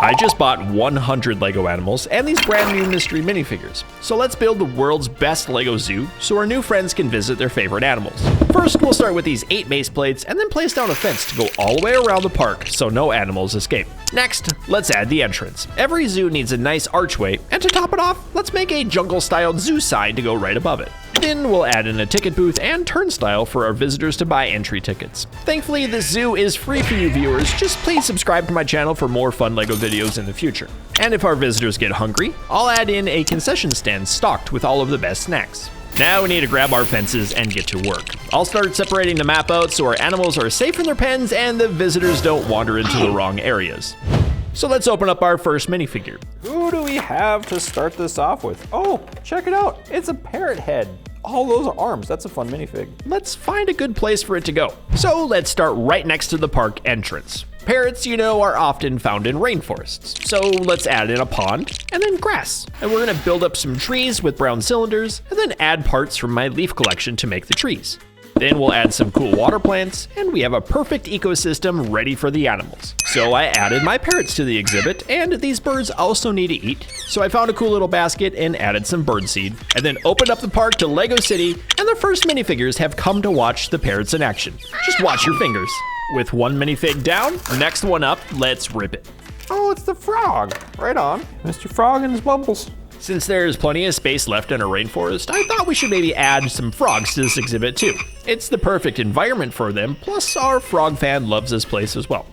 I just bought 100 Lego animals and these brand new mystery minifigures. So let's build the world's best Lego zoo so our new friends can visit their favorite animals. First, we'll start with these 8 base plates and then place down a fence to go all the way around the park so no animals escape. Next, let's add the entrance. Every zoo needs a nice archway, and to top it off, let's make a jungle-styled zoo sign to go right above it. Then we'll add in a ticket booth and turnstile for our visitors to buy entry tickets. Thankfully, this zoo is free for you viewers. Just please subscribe to my channel for more fun Lego videos in the future. And if our visitors get hungry, I'll add in a concession stand stocked with all of the best snacks. Now we need to grab our fences and get to work. I'll start separating the map out so our animals are safe in their pens and the visitors don't wander into the wrong areas. So let's open up our first minifigure. Who do we have to start this off with? Oh, check it out. It's a parrot head. All those arms. That's a fun minifig. Let's find a good place for it to go. So let's start right next to the park entrance. Parrots, you know, are often found in rainforests. So let's add in a pond and then grass. And we're gonna build up some trees with brown cylinders and then add parts from my leaf collection to make the trees. Then we'll add some cool water plants, and we have a perfect ecosystem ready for the animals. So I added my parrots to the exhibit, and these birds also need to eat. So I found a cool little basket and added some birdseed, and then opened up the park to Lego City, and the first minifigures have come to watch the parrots in action. Just watch your fingers. With one minifig down, next one up, let's rip it. Oh, it's the frog. Right on. Mr. Frog and his bubbles. Since there's plenty of space left in a rainforest, I thought we should maybe add some frogs to this exhibit too. It's the perfect environment for them, plus our frog fan loves this place as well.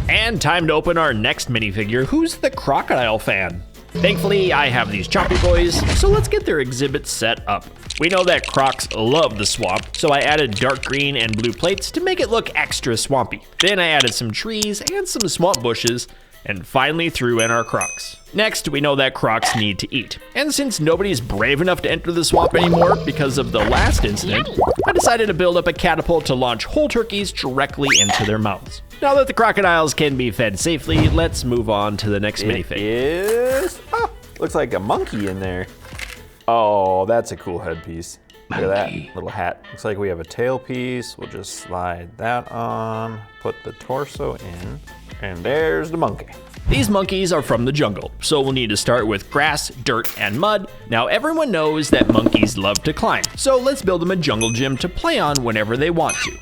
And time to open our next minifigure, who's the crocodile fan. Thankfully, I have these choppy boys, so let's get their exhibit set up. We know that crocs love the swamp, so I added dark green and blue plates to make it look extra swampy. Then I added some trees and some swamp bushes, and finally threw in our crocs. Next, we know that crocs need to eat. And since nobody's brave enough to enter the swamp anymore because of the last incident, I decided to build up a catapult to launch whole turkeys directly into their mouths. Now that the crocodiles can be fed safely, let's move on to the next minifig. Looks like a monkey in there. Oh, that's a cool headpiece. Look at that little hat. Looks like we have a tail piece. We'll just slide that on, put the torso in, and there's the monkey. These monkeys are from the jungle, so we'll need to start with grass, dirt, and mud. Now everyone knows that monkeys love to climb, so let's build them a jungle gym to play on whenever they want to.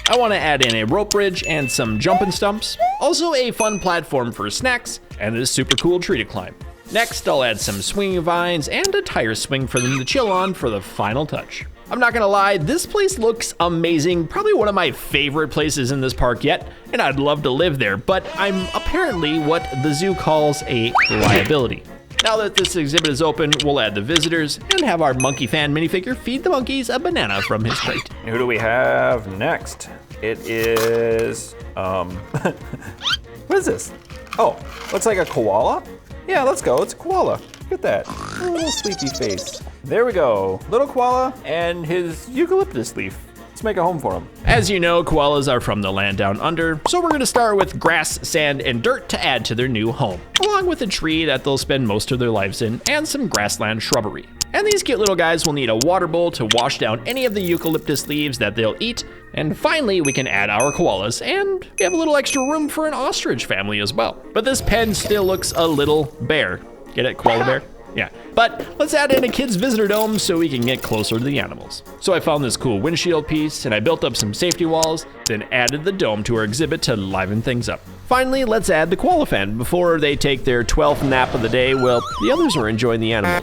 I want to add in a rope bridge and some jumping stumps, also a fun platform for snacks, and this super cool tree to climb. Next, I'll add some swinging vines and a tire swing for them to chill on for the final touch. I'm not gonna lie, this place looks amazing, probably one of my favorite places in this park yet, and I'd love to live there, but I'm apparently what the zoo calls a liability. Now that this exhibit is open, we'll add the visitors and have our monkey fan minifigure feed the monkeys a banana from his crate. Who do we have next? It is, what is this? Oh, looks like a koala? Yeah, let's go, it's a koala. Look at that, a little sleepy face. There we go, little koala and his eucalyptus leaf. Let's make a home for him. As you know, koalas are from the land down under, so we're gonna start with grass, sand, and dirt to add to their new home, along with a tree that they'll spend most of their lives in, and some grassland shrubbery. And these cute little guys will need a water bowl to wash down any of the eucalyptus leaves that they'll eat. And finally, we can add our koalas, and we have a little extra room for an ostrich family as well. But this pen still looks a little bare. Get it, koala bear? Yeah, but let's add in a kid's visitor dome so we can get closer to the animals. So I found this cool windshield piece, and I built up some safety walls, then added the dome to our exhibit to liven things up. Finally, let's add the koala fan before they take their 12th nap of the day while the others are enjoying the animals.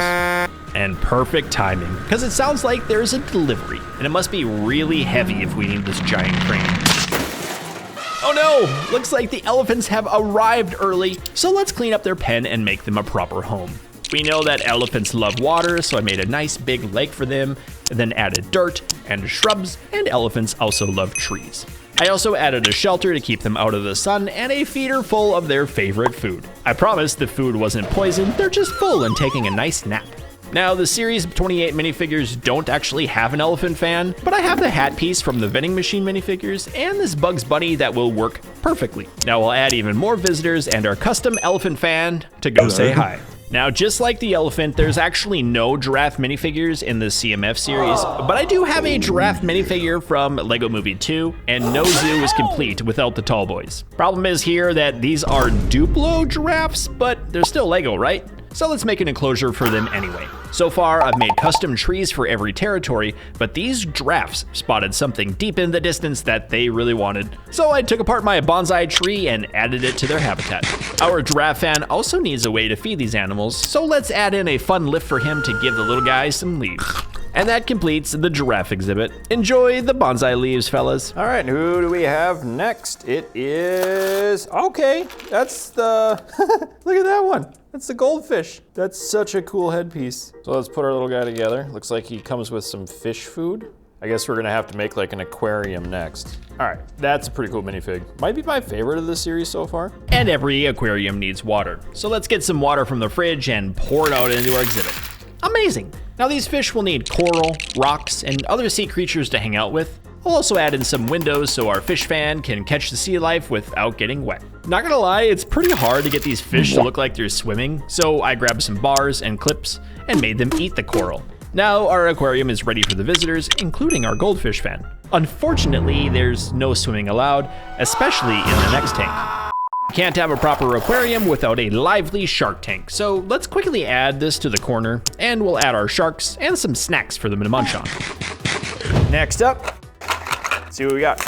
And perfect timing, because it sounds like there's a delivery, and it must be really heavy if we need this giant crane. Oh no, looks like the elephants have arrived early, so let's clean up their pen and make them a proper home. We know that elephants love water, so I made a nice big lake for them, and then added dirt and shrubs, and elephants also love trees. I also added a shelter to keep them out of the sun and a feeder full of their favorite food. I promise the food wasn't poisoned, they're just full and taking a nice nap. Now, the Series 28 minifigures don't actually have an elephant fan, but I have the hat piece from the vending machine minifigures and this Bugs Bunny that will work perfectly. Now we'll add even more visitors and our custom elephant fan to go say hi. Now, just like the elephant, there's actually no giraffe minifigures in the CMF series, but I do have a giraffe minifigure from Lego Movie 2, and no zoo is complete without the tall boys. Problem is here that these are Duplo giraffes, but they're still Lego, right? So let's make an enclosure for them anyway. So far, I've made custom trees for every territory, but these giraffes spotted something deep in the distance that they really wanted. So I took apart my bonsai tree and added it to their habitat. Our giraffe fan also needs a way to feed these animals, so let's add in a fun lift for him to give the little guy some leaves. And that completes the giraffe exhibit. Enjoy the bonsai leaves, fellas. All right, who do we have next? It is, okay, that's the, look at that one. That's the goldfish. That's such a cool headpiece. So let's put our little guy together. Looks like he comes with some fish food. I guess we're gonna have to make like an aquarium next. All right, that's a pretty cool minifig. Might be my favorite of the series so far. And every aquarium needs water. So let's get some water from the fridge and pour it out into our exhibit. Amazing. Now these fish will need coral, rocks, and other sea creatures to hang out with. I'll also add in some windows so our fish fan can catch the sea life without getting wet. Not gonna lie, it's pretty hard to get these fish to look like they're swimming, so I grabbed some bars and clips and made them eat the coral. Now our aquarium is ready for the visitors, including our goldfish fan. Unfortunately, there's no swimming allowed, especially in the next tank. Can't have a proper aquarium without a lively shark tank, so let's quickly add this to the corner, and we'll add our sharks and some snacks for them to munch on. Next up, let's see what we got.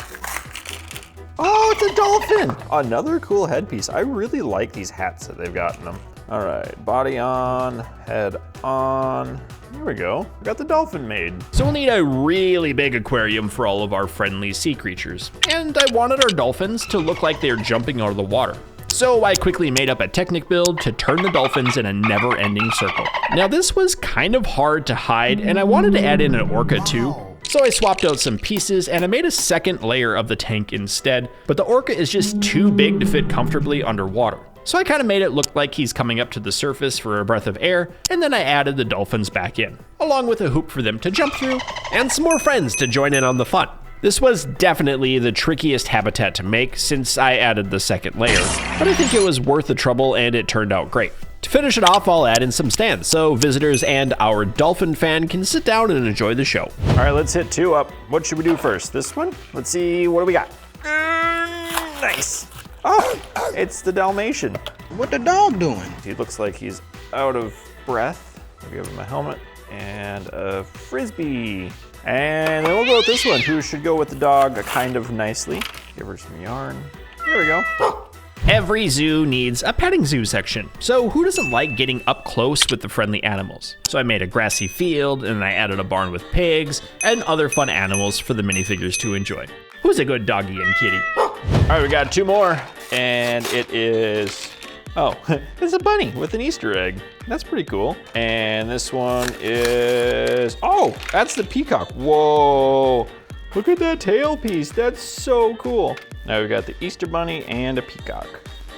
Oh, it's a dolphin! Another cool headpiece. I really like these hats that they've got in them. All right, body on, head on. Here we go, we got the dolphin made. So we'll need a really big aquarium for all of our friendly sea creatures. And I wanted our dolphins to look like they're jumping out of the water. So I quickly made up a Technic build to turn the dolphins in a never-ending circle. Now this was kind of hard to hide, and I wanted to add in an orca too. So I swapped out some pieces and I made a second layer of the tank instead, but the orca is just too big to fit comfortably underwater. So I kind of made it look like he's coming up to the surface for a breath of air, and then I added the dolphins back in, along with a hoop for them to jump through, and some more friends to join in on the fun. This was definitely the trickiest habitat to make since I added the second layer, but I think it was worth the trouble and it turned out great. To finish it off, I'll add in some stands so visitors and our dolphin fan can sit down and enjoy the show. All right, let's hit 2 up. What should we do first? This one? Let's see, what do we got? Nice. Oh, it's the Dalmatian. What the dog doing? He looks like he's out of breath. We'll give him a helmet and a frisbee. And then we'll go with this one, who should go with the dog kind of nicely. Give her some yarn. There we go. Every zoo needs a petting zoo section, so who doesn't like getting up close with the friendly animals? So I made a grassy field, and I added a barn with pigs, and other fun animals for the minifigures to enjoy. Who's a good doggy and kitty? All right, we got 2 more, and it is, oh, it's a bunny with an Easter egg. That's pretty cool. And this one is, oh, that's the peacock. Whoa, look at that tail piece. That's so cool. Now we've got the Easter bunny and a peacock.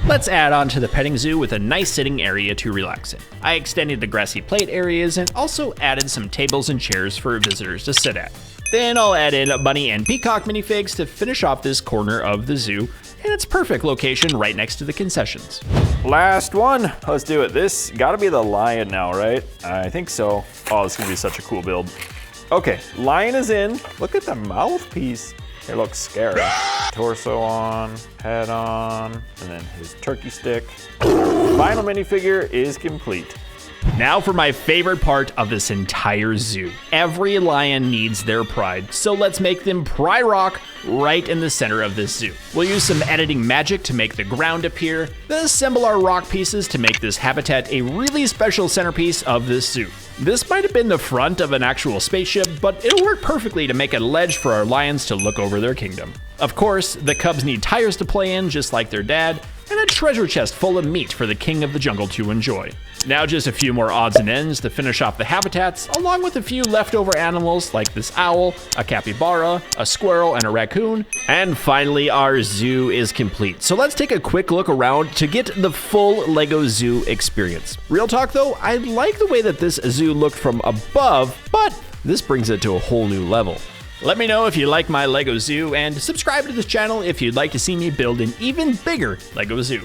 Let's add on to the petting zoo with a nice sitting area to relax in. I extended the grassy plate areas and also added some tables and chairs for visitors to sit at. Then I'll add in bunny and peacock minifigs to finish off this corner of the zoo, and its perfect location right next to the concessions. Last one, let's do it. This gotta be the lion now, right? I think so. Oh, this is gonna be such a cool build. Okay, lion is in. Look at the mouthpiece. It looks scary. Torso on, head on, and then his turkey stick. Final minifigure is complete. Now for my favorite part of this entire zoo. Every lion needs their pride, so let's make them pry rock right in the center of this zoo. We'll use some editing magic to make the ground appear, then assemble our rock pieces to make this habitat a really special centerpiece of this zoo. This might have been the front of an actual spaceship, but it'll work perfectly to make a ledge for our lions to look over their kingdom. Of course, the cubs need tires to play in, just like their dad, and a treasure chest full of meat for the king of the jungle to enjoy. Now just a few more odds and ends to finish off the habitats, along with a few leftover animals like this owl, a capybara, a squirrel, and a raccoon. And finally, our zoo is complete. So let's take a quick look around to get the full Lego Zoo experience. Real talk though, I like the way that this zoo looked from above, but this brings it to a whole new level. Let me know if you like my Lego Zoo, and subscribe to this channel if you'd like to see me build an even bigger Lego Zoo.